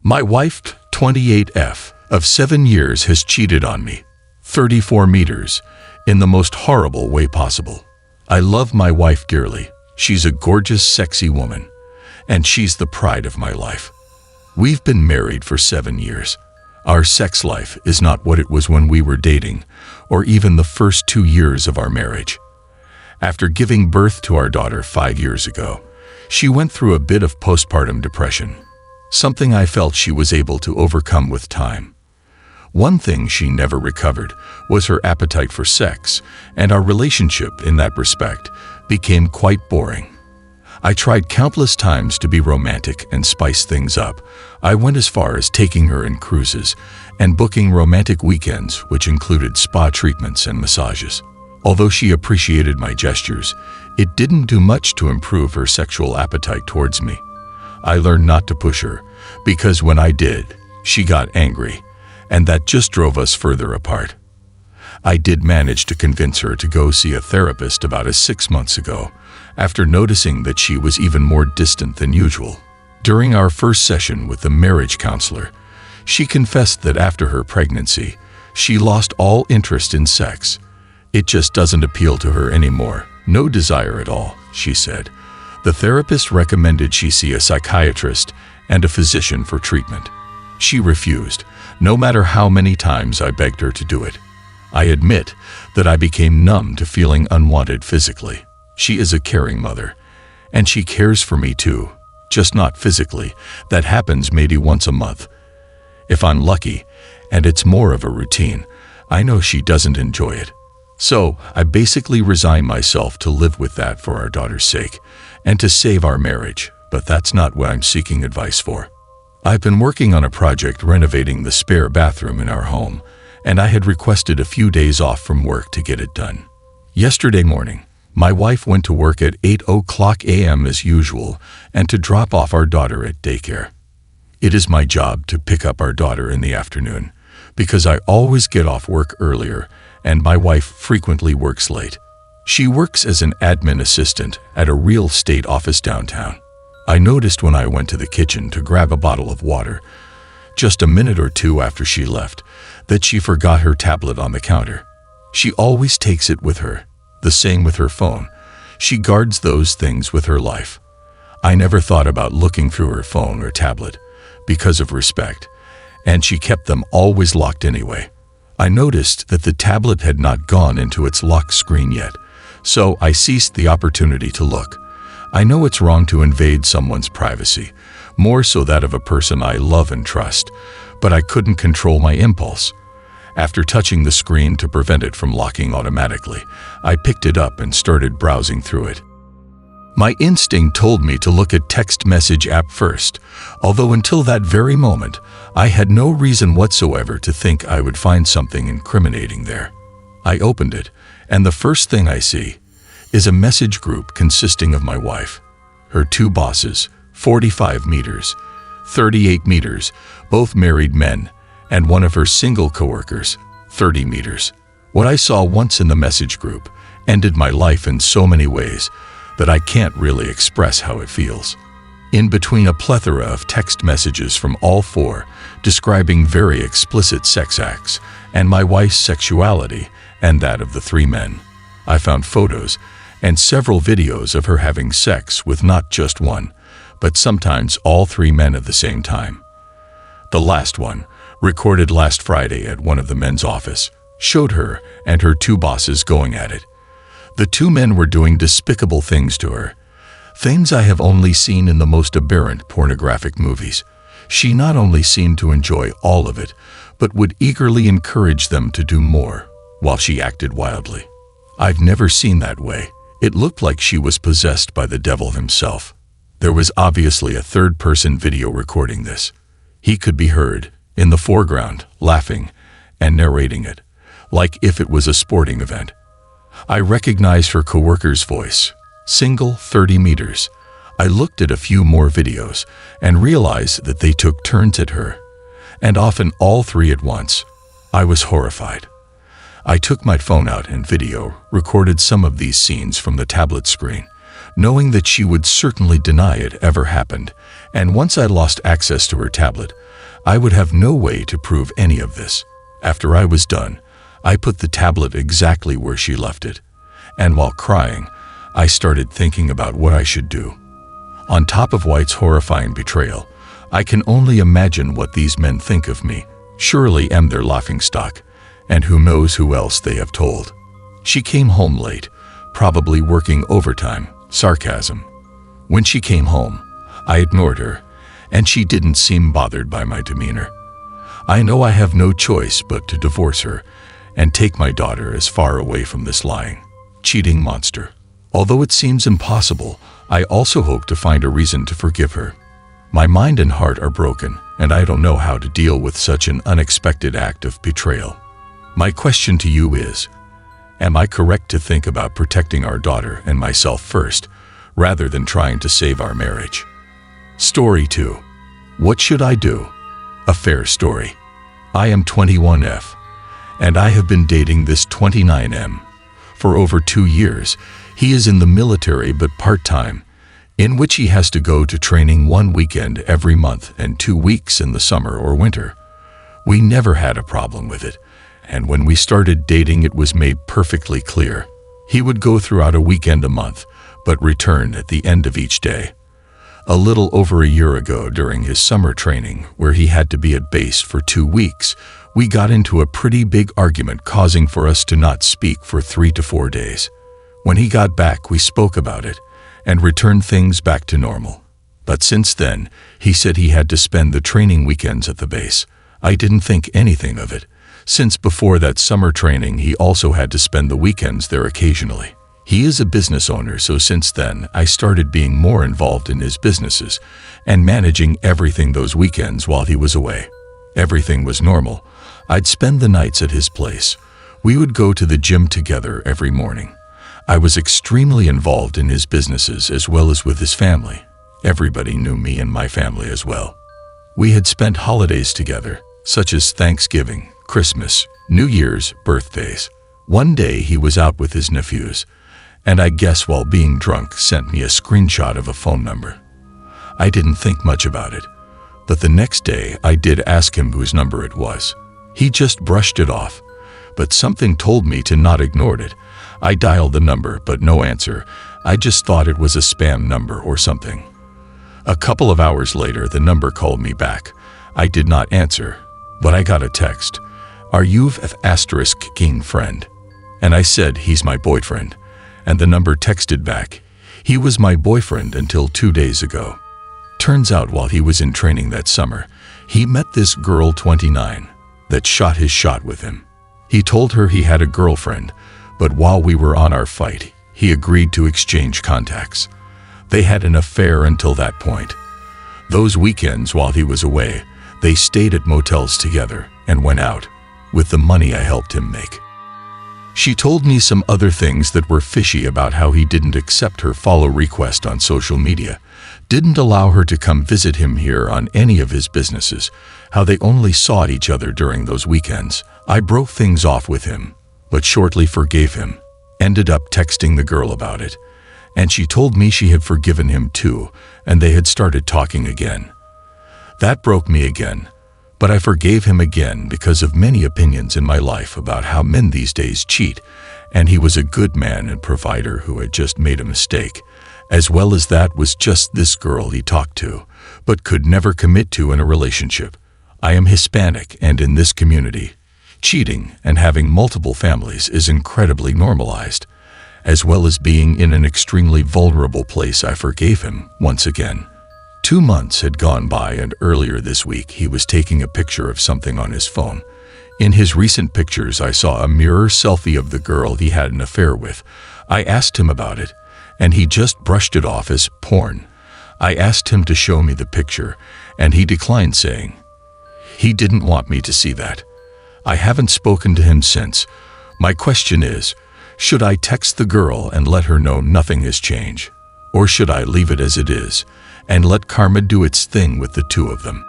My wife, 28F, of 7 years has cheated on me, 34 meters, in the most horrible way possible. I love my wife dearly. She's a gorgeous, sexy woman, and she's the pride of my life. We've been married for 7 years. Our sex life is not what it was when we were dating, or even the first 2 years of our marriage. After giving birth to our daughter 5 years ago, she went through a bit of postpartum depression, something I felt she was able to overcome with time. One thing she never recovered was her appetite for sex, and our relationship in that respect became quite boring. I tried countless times to be romantic and spice things up. I went as far as taking her in cruises and booking romantic weekends, which included spa treatments and massages. Although she appreciated my gestures, it didn't do much to improve her sexual appetite towards me. I learned not to push her, because when I did, she got angry, and that just drove us further apart. I did manage to convince her to go see a therapist about 6 months ago, after noticing that she was even more distant than usual. During our first session with the marriage counselor, she confessed that after her pregnancy, she lost all interest in sex. It just doesn't appeal to her anymore. No desire at all, she said. The therapist recommended she see a psychiatrist and a physician for treatment. She refused, no matter how many times I begged her to do it. I admit that I became numb to feeling unwanted physically. She is a caring mother, and she cares for me too, just not physically. That happens maybe once a month. If I'm lucky, and it's more of a routine, I know she doesn't enjoy it. So I basically resign myself to live with that for our daughter's sake, and to save our marriage, but that's not what I'm seeking advice for. I've been working on a project renovating the spare bathroom in our home, and I had requested a few days off from work to get it done. Yesterday morning, my wife went to work at 8:00 a.m. as usual and to drop off our daughter at daycare. It is my job to pick up our daughter in the afternoon, because I always get off work earlier and my wife frequently works late. She works as an admin assistant at a real estate office downtown. I noticed when I went to the kitchen to grab a bottle of water, just a minute or two after she left, that she forgot her tablet on the counter. She always takes it with her. The same with her phone. She guards those things with her life. I never thought about looking through her phone or tablet because of respect, and she kept them always locked anyway. I noticed that the tablet had not gone into its lock screen yet, so I seized the opportunity to look. I know it's wrong to invade someone's privacy, more so that of a person I love and trust, but I couldn't control my impulse. After touching the screen to prevent it from locking automatically, I picked it up and started browsing through it. My instinct told me to look at text message app first, although until that very moment, I had no reason whatsoever to think I would find something incriminating there. I opened it, and the first thing I see is a message group consisting of my wife, her 2 bosses, 45 meters, 38 meters, both married men, and one of her single coworkers, 30 meters. What I saw once in the message group ended my life in so many ways that I can't really express how it feels. In between a plethora of text messages from all 4, describing very explicit sex acts and my wife's sexuality and that of the 3 men, I found photos and several videos of her having sex with not just one, but sometimes all 3 men at the same time. The last one, recorded last Friday at one of the men's office, showed her and her 2 bosses going at it. The 2 men were doing despicable things to her, things I have only seen in the most aberrant pornographic movies. She not only seemed to enjoy all of it, but would eagerly encourage them to do more, while she acted wildly. I've never seen that way. It looked like she was possessed by the devil himself. There was obviously a third-person video recording this. He could be heard in the foreground, laughing and narrating it, like if it was a sporting event. I recognized her coworker's voice, single 30 meters. I looked at a few more videos and realized that they took turns at her, and often all 3 at once. I was horrified. I took my phone out and video recorded some of these scenes from the tablet screen, knowing that she would certainly deny it ever happened, and once I lost access to her tablet, I would have no way to prove any of this. After I was done, I put the tablet exactly where she left it, and while crying, I started thinking about what I should do. On top of White's horrifying betrayal, I can only imagine what these men think of me. Surely am their laughingstock, and who knows who else they have told. She came home late, probably working overtime. Sarcasm. When she came home, I ignored her, and she didn't seem bothered by my demeanor. I know I have no choice but to divorce her and take my daughter as far away from this lying, cheating monster. Although it seems impossible, I also hope to find a reason to forgive her. My mind and heart are broken, and I don't know how to deal with such an unexpected act of betrayal. My question to you is, am I correct to think about protecting our daughter and myself first, rather than trying to save our marriage? Story 2. What should I do? A fair story. I am 21F, and I have been dating this 29M for over 2 years. He is in the military but part-time, in which he has to go to training 1 weekend every month and 2 weeks in the summer or winter. We never had a problem with it, and when we started dating it was made perfectly clear. He would go throughout a weekend a month, but return at the end of each day. A little over a year ago, during his summer training, where he had to be at base for 2 weeks, we got into a pretty big argument, causing for us to not speak for 3 to 4 days. When he got back, we spoke about it and returned things back to normal. But since then, he said he had to spend the training weekends at the base. I didn't think anything of it, since before that summer training he also had to spend the weekends there occasionally. He is a business owner, so since then I started being more involved in his businesses and managing everything those weekends while he was away. Everything was normal. I'd spend the nights at his place. We would go to the gym together every morning. I was extremely involved in his businesses as well as with his family. Everybody knew me and my family as well. We had spent holidays together, such as Thanksgiving, Christmas, New Year's, birthdays. One day he was out with his nephews, and I guess while being drunk sent me a screenshot of a phone number. I didn't think much about it, but the next day I did ask him whose number it was. He just brushed it off, but something told me to not ignore it. I dialed the number, but no answer. I just thought it was a spam number or something. A couple of hours later, the number called me back. I did not answer, but I got a text. "Are you **King friend?" And I said, "He's my boyfriend." And the number texted back, "He was my boyfriend until 2 days ago." Turns out while he was in training that summer, he met this girl 29 that shot his shot with him. He told her he had a girlfriend, but while we were on our fight, he agreed to exchange contacts. They had an affair until that point. Those weekends while he was away, they stayed at motels together and went out with the money I helped him make. She told me some other things that were fishy about how he didn't accept her follow request on social media, didn't allow her to come visit him here on any of his businesses, how they only saw each other during those weekends. I broke things off with him, but shortly forgave him, ended up texting the girl about it, and she told me she had forgiven him too, and they had started talking again. That broke me again. But I forgave him again because of many opinions in my life about how men these days cheat, and he was a good man and provider who had just made a mistake, as well as that was just this girl he talked to, but could never commit to in a relationship. I am Hispanic, and in this community, cheating and having multiple families is incredibly normalized. As well as being in an extremely vulnerable place, I forgave him once again. 2 months had gone by, and earlier this week he was taking a picture of something on his phone. In his recent pictures I saw a mirror selfie of the girl he had an affair with. I asked him about it, and he just brushed it off as porn. I asked him to show me the picture, and he declined, saying he didn't want me to see that. I haven't spoken to him since. My question is, should I text the girl and let her know nothing has changed? Or should I leave it as it is and let karma do its thing with the two of them?